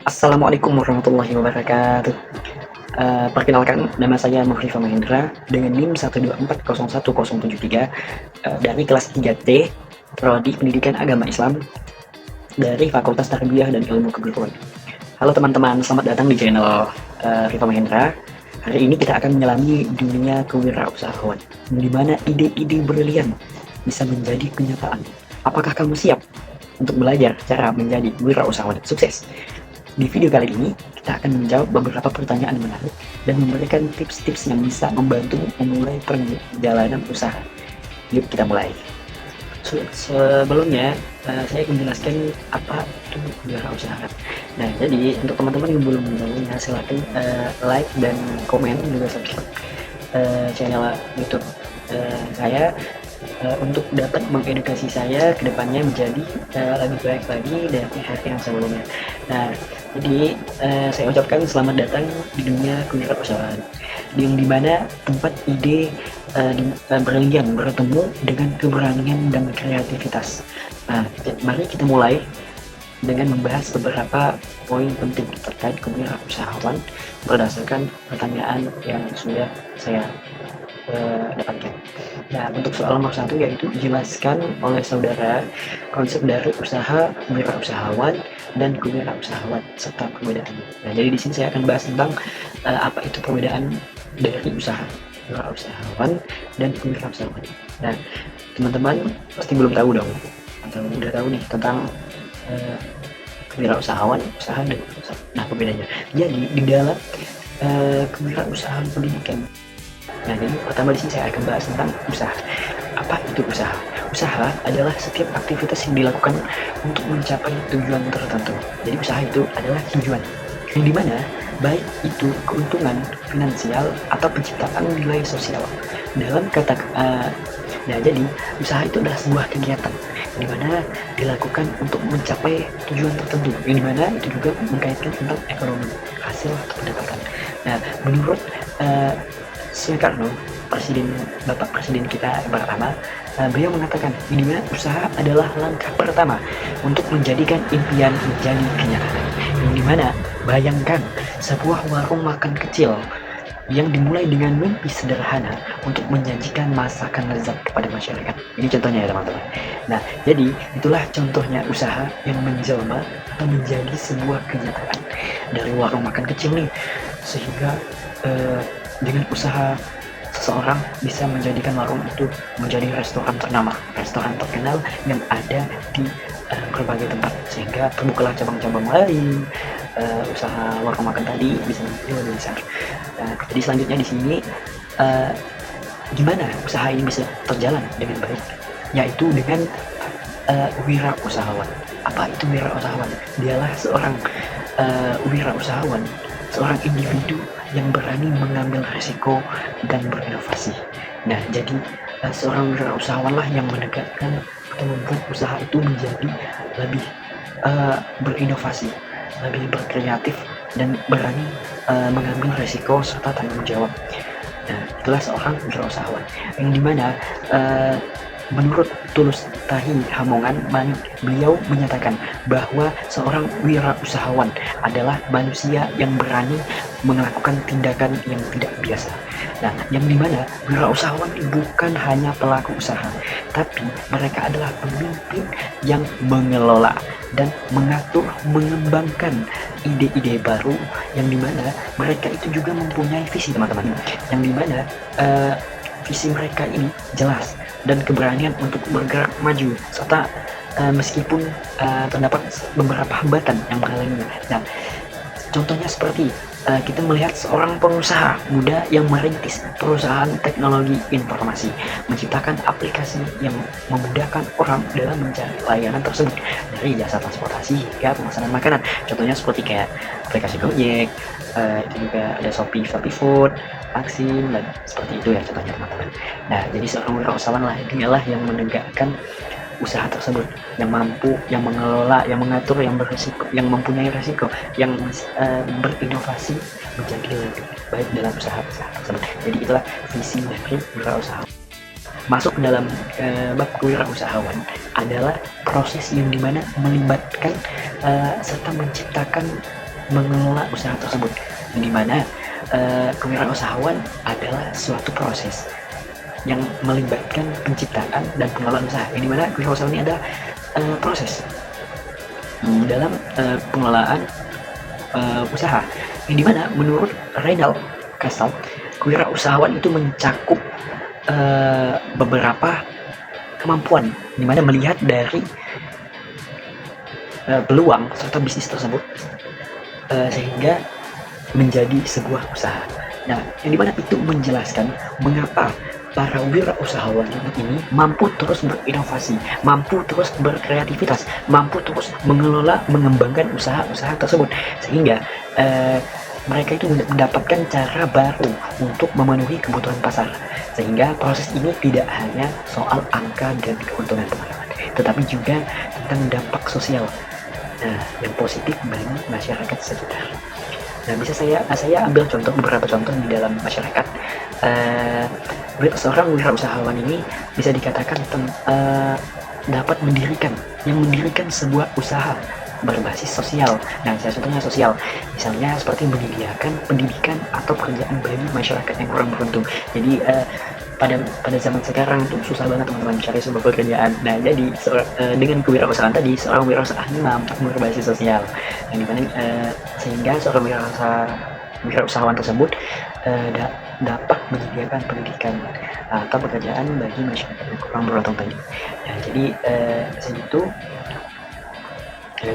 Assalamualaikum warahmatullahi wabarakatuh. Perkenalkan, nama saya Muhrifa Mahendra dengan NIM 1240173 dari kelas 3T Prodi Pendidikan Agama Islam dari Fakultas Tarbiyah dan Ilmu Keguruan. Halo teman-teman, selamat datang di channel Rifa Mahendra. Hari ini kita akan menyelami dunia kewirausahaan, di mana ide-ide brilian bisa menjadi kenyataan. Apakah kamu siap untuk belajar cara menjadi wirausahawan sukses? Di video kali ini, kita akan menjawab beberapa pertanyaan menarik dan memberikan tips-tips yang bisa membantu memulai perjalanan usaha. Yuk kita mulai. Sebelumnya, saya akan menjelaskan apa itu wirausaha. Nah, jadi untuk teman-teman yang belum mengetahuinya, silakan like dan komen juga subscribe channel YouTube saya untuk dapat mengedukasi saya ke depannya menjadi lebih baik lagi dari hari yang sebelumnya. Nah, jadi saya ucapkan selamat datang di dunia kewirausahaan, yang dimana tempat ide brilian bertemu dengan keberanian dan kreativitas. Nah, mari kita mulai dengan membahas beberapa poin penting terkait kewirausahaan berdasarkan pertanyaan yang sudah saya dapatkan. Nah, untuk soal nomor 1 yaitu dijelaskan oleh saudara konsep dari usaha wirausahawan dan kewirausahaan serta perbedaannya. Nah, jadi di sini saya akan bahas tentang apa itu perbedaan dari usaha wirausahawan dan kewirausahaan. Nah, teman-teman pasti belum tahu dong, atau udah tahu nih tentang kewirausahawan, usaha dan usaha. Nah, perbedaannya. Jadi di dalam kewirausahaan pendidikan. Nah, jadi pertama di sini saya akan bahas tentang usaha. Apa itu usaha? Usaha adalah setiap aktivitas yang dilakukan untuk mencapai tujuan tertentu. Jadi usaha itu adalah tujuan, yang dimana baik itu keuntungan finansial atau penciptaan nilai sosial. Dalam kata, nah jadi usaha itu adalah sebuah kegiatan di mana dilakukan untuk mencapai tujuan tertentu, yang dimana itu juga mengkaitkan tentang ekonomi, hasil atau pendapatan. Nah, menurut Soekarno, Bapak Presiden kita yang pertama, beliau mengatakan ini usaha adalah langkah pertama untuk menjadikan impian menjadi kenyataan. Yang dimana bayangkan sebuah warung makan kecil yang dimulai dengan mimpi sederhana untuk menyajikan masakan lezat kepada masyarakat. Ini contohnya ya teman-teman. Nah, jadi itulah contohnya usaha yang menjelma atau menjadi sebuah kenyataan dari warung makan kecil nih, sehingga dengan usaha seseorang bisa menjadikan warung itu menjadi restoran ternama, restoran terkenal yang ada di berbagai tempat, sehingga terbukalah cabang-cabang lain. Usaha warung makan tadi bisa lebih besar. Jadi selanjutnya di sini gimana usaha ini bisa terjalan dengan baik, yaitu dengan wirausahawan. Apa itu wirausahawan? Dialah seorang wirausahawan, seorang individu yang berani mengambil risiko dan berinovasi. Nah, jadi seorang wirausahawanlah yang menegakkan atau membuat usaha itu menjadi lebih berinovasi, lebih berkreatif, dan berani mengambil risiko serta tanggung jawab. Nah, itulah seorang wirausahawan, yang dimana menurut Tulus Tahi Hamongan, beliau menyatakan bahwa seorang wirausahawan adalah manusia yang berani melakukan tindakan yang tidak biasa. Nah, yang dimana wirausahawan bukan hanya pelaku usaha, tapi mereka adalah pemimpin yang mengelola dan mengatur, mengembangkan ide-ide baru, yang dimana mereka itu juga mempunyai visi teman-teman, yang dimana visi mereka ini jelas dan keberanian untuk bergerak maju, serta meskipun terdapat beberapa hambatan yang menghalanginya. Nah, contohnya seperti kita melihat seorang pengusaha muda yang merintis perusahaan teknologi informasi, menciptakan aplikasi yang memudahkan orang dalam mencari layanan tersebut, dari jasa transportasi hingga pemesanan makanan. Contohnya seperti kayak aplikasi Gojek, itu juga ada Shopee Food, Vaksin, dan seperti itu ya contohnya teman-teman. Nah, jadi seorang wirausahawan lah, dialah yang menegakkan usaha tersebut, yang mampu, yang mengelola, yang mengatur, yang berisiko, yang mempunyai risiko, yang berinovasi menjadi lebih baik dalam usaha-usaha tersebut. Jadi itulah visi dari wirausahawan. Masuk ke dalam bab kewirausahaan adalah proses yang dimana melibatkan serta menciptakan mengelola usaha tersebut, di mana kewirausahaan adalah suatu proses yang melibatkan penciptaan dan pengelolaan usaha, di mana kewirausahaan ini adalah proses dalam pengelolaan usaha, yang dimana menurut Reinald Kastal, kewirausahaan itu mencakup beberapa kemampuan, dimana melihat dari peluang serta bisnis tersebut sehingga menjadi sebuah usaha. Nah, yang dimana itu menjelaskan mengapa para wirausahawan ini mampu terus berinovasi, mampu terus berkreativitas, mampu terus mengelola, mengembangkan usaha-usaha tersebut, sehingga mereka itu mendapatkan cara baru untuk memenuhi kebutuhan pasar. Sehingga proses ini tidak hanya soal angka dan keuntungan teman-teman, tetapi juga tentang dampak sosial yang positif bagi masyarakat sekitar. Nah, bisa saya ambil beberapa contoh di dalam masyarakat. Seorang wirausahawan ini bisa dikatakan dapat mendirikan sebuah usaha berbasis sosial. Nah, contohnya sosial, misalnya seperti menyediakan pendidikan atau pekerjaan bagi masyarakat yang kurang beruntung. Jadi pada zaman sekarang itu susah banget teman-teman mencari sebuah pekerjaan. Nah, jadi dengan kewirausahaan tadi, seorang wirausahaan ini mampu berbasis sosial, yang dimana sehingga seorang wirausahawan tersebut dapat menyediakan pendidikan atau pekerjaan bagi masyarakat yang kurang beruntung tadi. Nah, jadi segitu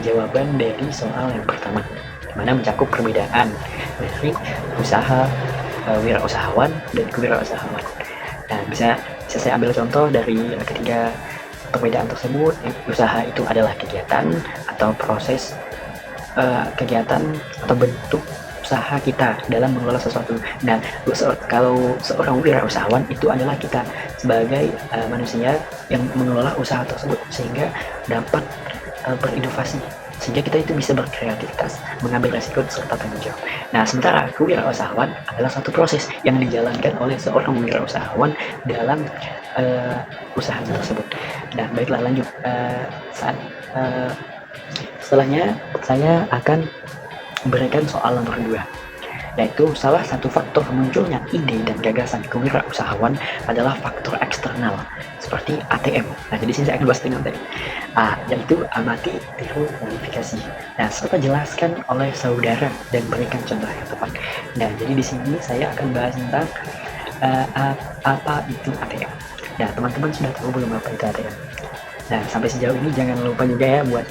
jawaban dari soal yang pertama, dimana mencakup perbedaan dari usaha wirausahawan dan kewirausahaan. Nah, bisa saya ambil contoh dari ketiga perbedaan tersebut. Usaha itu adalah kegiatan atau proses kegiatan atau bentuk usaha kita dalam mengelola sesuatu. Nah, kalau seorang wirausahawan itu adalah kita sebagai manusia yang mengelola usaha tersebut sehingga dapat berinovasi, sehingga kita itu bisa berkreativitas, mengambil resiko serta tanggung jawab. Nah, sementara kewirausahaan adalah satu proses yang dijalankan oleh seorang wirausahawan dalam usahanya tersebut. Nah, baiklah lanjut. Setelahnya saya akan memberikan soal nomor 2, yaitu salah satu faktor munculnya ide dan gagasan kewirausahaan adalah faktor eksternal seperti ATM. Nah, jadi sini saya akan bahas dengan tadi, yaitu amati, tiru, modifikasi. Nah, serta jelaskan oleh saudara dan berikan contoh yang tepat. Nah, jadi di sini saya akan bahas tentang apa itu ATM. Nah, teman-teman sudah tahu belum apa itu ATM? Nah, sampai sejauh ini jangan lupa juga ya buat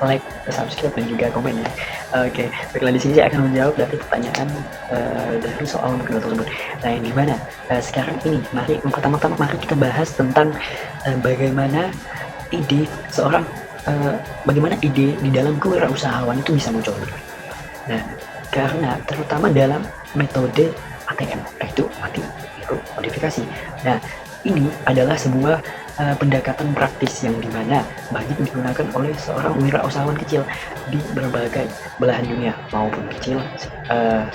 like, subscribe, dan juga komen ya. Oke, baiklah, di sini saya akan menjawab dari pertanyaan dari soal kedua tersebut. Nah, yang dimana sekarang ini pertama-tama mari kita bahas tentang bagaimana ide di dalam kewirausahaan itu bisa muncul. Nah, karena terutama dalam metode ATM, yaitu amati, tiru, modifikasi. Nah, ini adalah sebuah pendekatan praktis yang dimana banyak digunakan oleh seorang wirausahawan kecil di berbagai belahan dunia, maupun kecil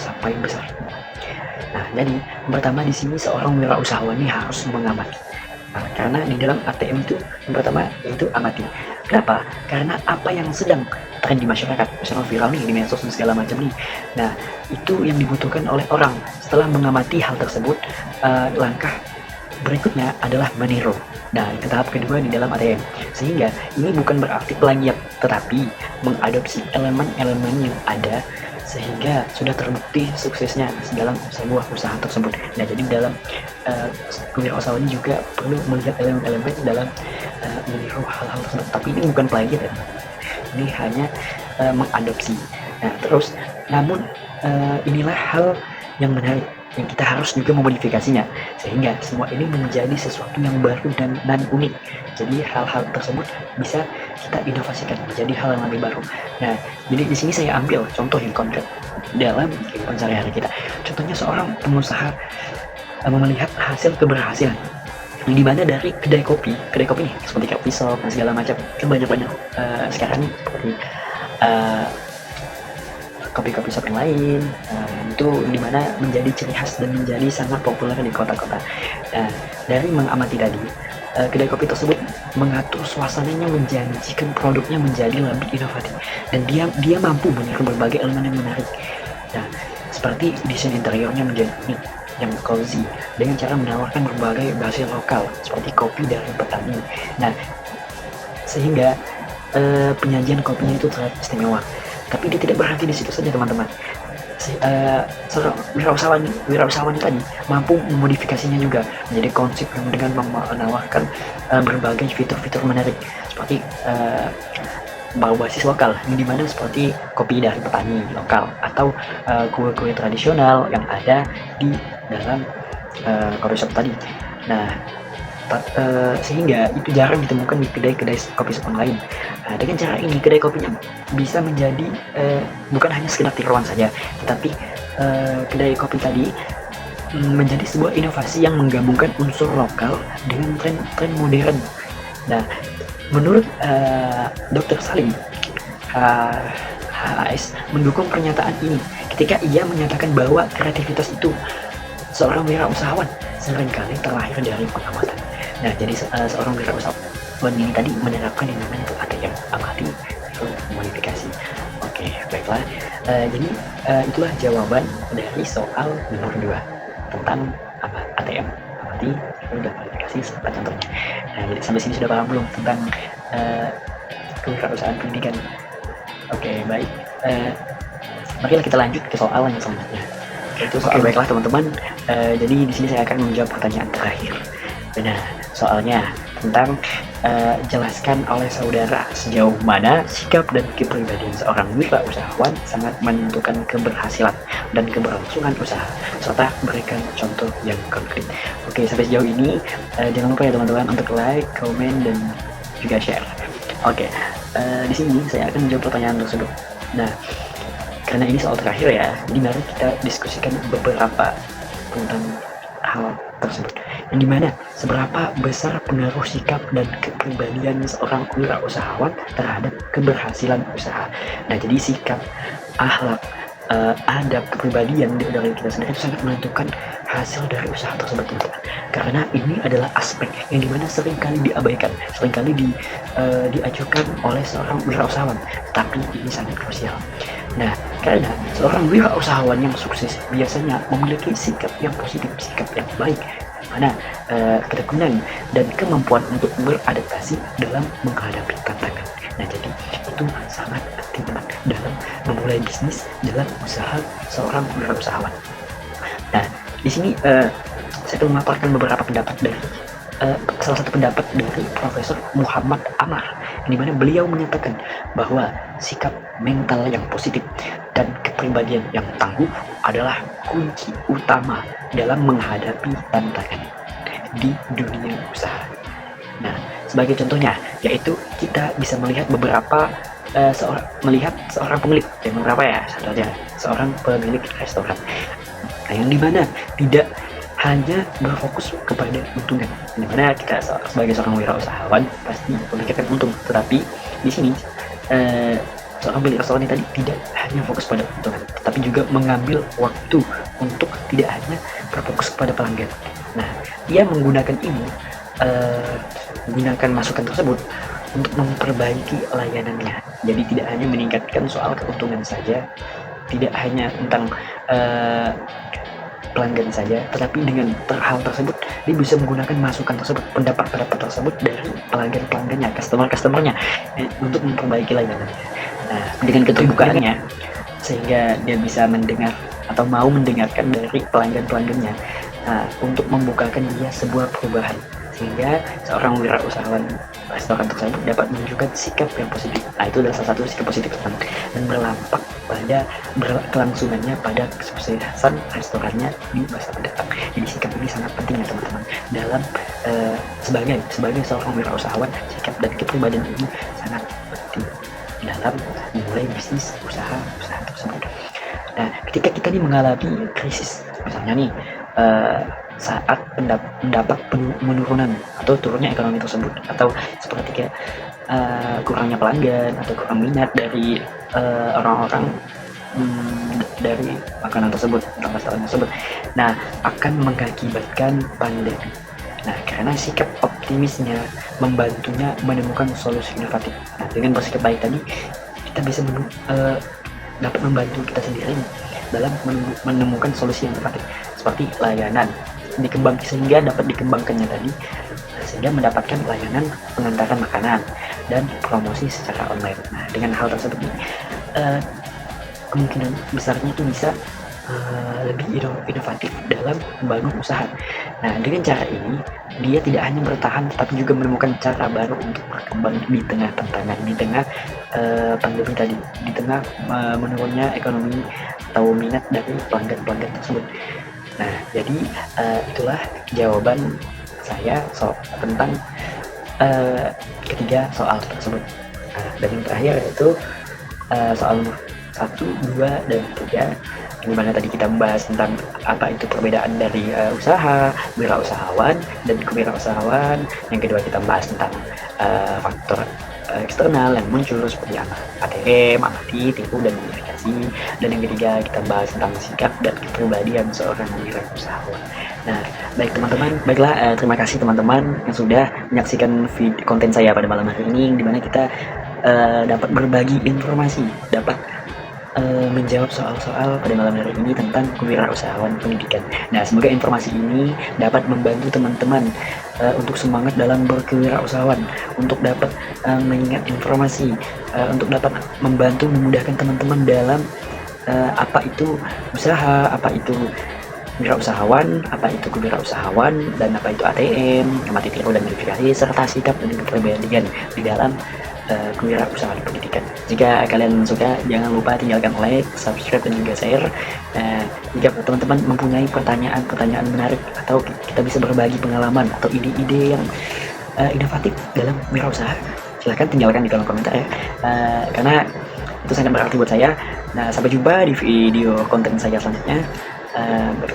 sampai besar. Nah, jadi pertama di sini seorang wirausahawan ini harus mengamati. Nah, karena di dalam ATM itu yang pertama yaitu amati. Kenapa? Karena apa yang sedang tren di masyarakat, misalnya viral nih di medsos dan segala macam nih. Nah, itu yang dibutuhkan oleh orang. Setelah mengamati hal tersebut, langkah berikutnya adalah meniru. Nah, ke tahap kedua di dalam ATM. Sehingga ini bukan berarti plagiat, tetapi mengadopsi elemen-elemen yang ada sehingga sudah terbukti suksesnya dalam sebuah usaha tersebut. Nah, jadi dalam kewirausahaan juga perlu melihat elemen-elemen dalam meniru hal-hal tersebut. Tapi ini bukan plagiat ya. Ini hanya mengadopsi. Nah, terus namun inilah hal yang menarik, yang kita harus juga memodifikasinya sehingga semua ini menjadi sesuatu yang baru dan unik. Jadi hal-hal tersebut bisa kita inovasikan menjadi hal yang lebih baru. Nah, jadi di sini saya ambil contoh yang konkret dalam kehidupan sehari-hari kita. Contohnya seorang pengusaha melihat hasil keberhasilan di mana dari kedai kopi nih seperti Coffee Shop dan segala macam, kan banyak sekarang seperti kopi-kopi shop yang lain, itu dimana menjadi ciri khas dan menjadi sangat populer di kota-kota. Dari mengamati tadi, kedai kopi tersebut mengatur suasananya, menjanjikan produknya menjadi lebih inovatif, dan dia mampu meniru berbagai elemen yang menarik. Nah, seperti desain interiornya menjadi unik, yang cozy, dengan cara menawarkan berbagai bahan lokal seperti kopi dari petani. Nah, sehingga penyajian kopinya itu terlihat istimewa. Tapi dia tidak berhenti di situ saja, teman-teman. Seorang wirausahawan tadi mampu memodifikasinya juga menjadi konsep yang dengan menawarkan berbagai fitur-fitur menarik seperti berbasis lokal, yang dimana seperti kopi dari petani lokal atau kue-kue tradisional yang ada di dalam coffee shop tadi. Nah, sehingga itu jarang ditemukan di kedai-kedai kopi shop lain. Nah, dengan cara ini kedai kopinya bisa menjadi bukan hanya sekedar tiruan saja, tetapi kedai kopi tadi menjadi sebuah inovasi yang menggabungkan unsur lokal dengan tren modern. Nah, menurut Dr. Salim, HAS mendukung pernyataan ini ketika ia menyatakan bahwa kreativitas itu seorang wirausahawan seringkali terlahir dari pengamatan. Nah, jadi seorang wirausahawan ini tadi menerapkan yang namanya ATM, amati, modifikasi. Oke, baiklah. Jadi itulah jawaban dari soal nomor 2 tentang ATM, amati, dan modifikasi serta contohnya. Nah, jadi sampai sini sudah paham belum tentang kewirausahaan pendidikan? Oke, baik. Marilah kita lanjut ke soal yang selanjutnya. Itu soal baiklah teman-teman. Jadi di sini saya akan menjawab pertanyaan terakhir. Nah, soalnya tentang jelaskan oleh saudara sejauh mana sikap dan kepribadian seorang wirausahawan sangat menentukan keberhasilan dan keberlangsungan usaha, serta berikan contoh yang konkret. Oke, sampai sejauh ini jangan lupa ya teman-teman untuk like, komen, dan juga share. Oke, di sini saya akan menjawab pertanyaan tersebut. Nah, karena ini soal terakhir ya, jadi mari kita diskusikan beberapa tentang hal tersebut, yang dimana seberapa besar pengaruh sikap dan kepribadian seorang wirausahawan terhadap keberhasilan usaha. Nah, jadi sikap, akhlak, adab, kepribadian dari kita sendiri itu sangat menentukan hasil dari usaha tersebut, teman-teman. Karena ini adalah aspek yang dimana seringkali diabaikan, seringkali diajukan oleh seorang wirausahawan, tapi ini sangat krusial. Nah, karena seorang wirausahawan yang sukses biasanya memiliki sikap yang positif, sikap yang baik, mana ketekunan dan kemampuan untuk beradaptasi dalam menghadapi tantangan. Nah, jadi itu sangat penting, teman, dalam memulai bisnis, dalam usaha seorang wirausahawan. Nah, di sini saya akan memaparkan beberapa pendapat dari salah satu pendapat dari Profesor Muhammad Amar, di mana beliau menyatakan bahwa sikap mental yang positif dan kepribadian yang tangguh adalah kunci utama dalam menghadapi tantangan di dunia usaha. Nah, sebagai contohnya, yaitu kita bisa melihat beberapa seorang pemilik, yang berapa ya, contohnya seorang pemilik restoran, yang dimana tidak hanya berfokus kepada untungan, dimana kita sebagai seorang wirausahawan pasti memikirkan untung, tetapi di sini seorang pemilik restoran ini tadi tidak hanya fokus pada untungan, tetapi juga mengambil waktu untuk tidak hanya berfokus kepada pelanggan. Nah, dia menggunakan ini, menggunakan masukan tersebut untuk memperbaiki layanannya. Jadi tidak hanya meningkatkan soal keuntungan saja, tidak hanya tentang pelanggan saja, tetapi dengan hal tersebut dia bisa menggunakan masukan tersebut, pendapat tersebut dari pelanggannya, customernya, untuk memperbaiki layanannya. Nah, dengan keterbukaannya, sehingga dia bisa mendengar atau mau mendengarkan dari pelanggannya, untuk membukakan dia sebuah perubahan, sehingga seorang wirausahawan restoran tersebut dapat menunjukkan sikap yang positif. Nah, itu adalah salah satu sikap positif, teman, dan berlampak pada kelangsungannya pada kesuksesan restorannya di masa mendatang. Jadi sikap ini sangat penting ya teman-teman dalam sebagai seorang wirausahawan. Sikap dan kepribadian ini sangat penting dalam memulai bisnis usaha tersebut. Nah, ketika kita nih mengalami krisis, misalnya nih saat mendapat penurunan atau turunnya ekonomi tersebut, atau seperti kayak kurangnya pelanggan atau kurang minat dari orang-orang dari makanan tersebut atau restoran tersebut, nah akan mengakibatkan pandemi. Nah, karena sikap optimisnya membantunya menemukan solusi inovatif. Nah, dengan bersikap baik tadi, kita bisa dapat membantu kita sendiri dalam menemukan solusi yang tepat, seperti layanan sehingga dapat dikembangkannya tadi, sehingga mendapatkan layanan pengantaran makanan dan promosi secara online. Nah, dengan hal tersebut uh, kemungkinan besarnya itu bisa lebih inovatif dalam membangun usaha. Nah, dengan cara ini dia tidak hanya bertahan tetapi juga menemukan cara baru untuk berkembang di tengah tantangan, di tengah pandemi tadi, di tengah menurunnya ekonomi atau minat dari pelanggan-pelanggan tersebut. Nah, jadi itulah jawaban saya tentang ketiga soal tersebut. Nah, dan yang terakhir yaitu soal 1, 2, dan 3, di mana tadi kita membahas tentang apa itu perbedaan dari usaha, wirausahawan, dan kewirausahaan. Yang kedua kita membahas tentang faktor eksternal yang muncul seperti ATM, amati, tipu, dan verifikasi. Dan yang ketiga kita bahas tentang sikap dan kepribadian seorang wirausahawan. Nah, baik teman-teman, baiklah terima kasih teman-teman yang sudah menyaksikan konten saya pada malam hari ini, di mana kita dapat berbagi informasi, dapat menjawab soal-soal pada malam hari ini tentang kewirausahaan pendidikan. Nah, semoga informasi ini dapat membantu teman-teman untuk semangat dalam berkewirausahaan, untuk dapat mengingat informasi, untuk dapat membantu memudahkan teman-teman dalam apa itu usaha, apa itu wirausahawan, apa itu kewirausahawan, dan apa itu ATM, amati tiru dan verifikasi, serta sikap dan kepribadian di dalam kewirausahaan pendidikan. Jika kalian suka, jangan lupa tinggalkan like, subscribe, dan juga share. Jika teman-teman mempunyai pertanyaan-pertanyaan menarik atau kita bisa berbagi pengalaman atau ide-ide yang inovatif dalam wirausaha, silahkan tinggalkan di kolom komentar ya, karena itu sangat berarti buat saya. Nah, sampai jumpa di video konten saya selanjutnya.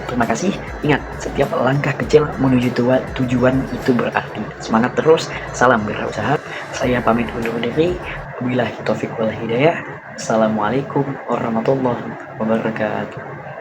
Terima kasih. Ingat, setiap langkah kecil menuju tujuan itu berarti. Semangat terus, salam wirausaha. Saya pamit undur diri. Wabillahi taufiq wal hidayah. Assalamualaikum warahmatullahi wabarakatuh.